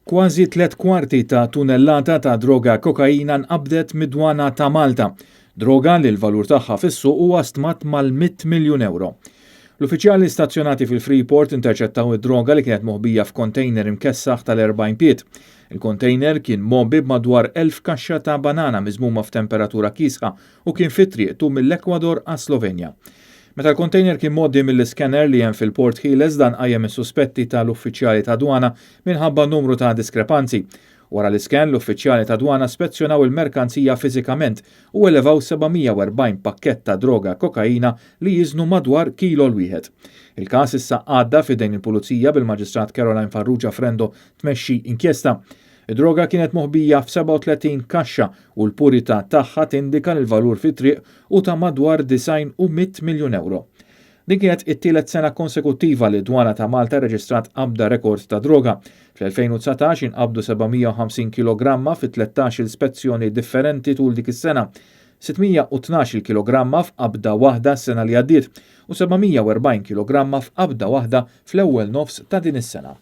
Kważi 3/4 ta' tunellata ta' droga kokaina nqabdet mid-dwana ta' Malta, droga li l-valur tagħha fis-suq huwa stmat mal-100 miljun euro. L-uffiċjali stazzjonati fil-Freeport interċettaw id-droga li kienet moħbija f'kontejner imkessaħ tal-40 pied. Il-kontejner kien mobbi b'madwar 1000 kaxxa ta' banana miżmuma f'temperatura kisħa u kien fit-triqtu mill-Ekwador għas Slovenja. Meta l-kontejner kien moddi mill-iskanner li hemm fil-Port Hiles dan qajjem is-suspetti tal-uffiċjali ta' dwana minħabba numru ta' diskrepanzi. Wara l-iskan l-uffiċjali ta' dwana spezzjonaw il-merkanzija fiżikament u elevaw 740 pakkett ta' droga kokaina li jiżnu madwar kilo l-wieħed. Il-każ issa għadda fidejn il-Pulizija bil-Maġistrat Caroline Farrugia Frendo tmexxi inkjesta. Id-droga kienet moħbija f'37 kaxxa u l-purità tagħha tindika l-valur fit-triq u ta' madwar 90 u 100 miljun euro. Din kienet it-tielet sena konsekuttiva li d-dwana ta' Malta reġistrat qabda rekord ta' droga. Fl-2019 inqabdu 750 kg fi 13 ispezzjoni differenti tul dik is-sena. 612 kg f'qabda waħda s-sena li għaddiet u 740 kg f'qabda waħda fl-ewwel nofs ta' din is-sena.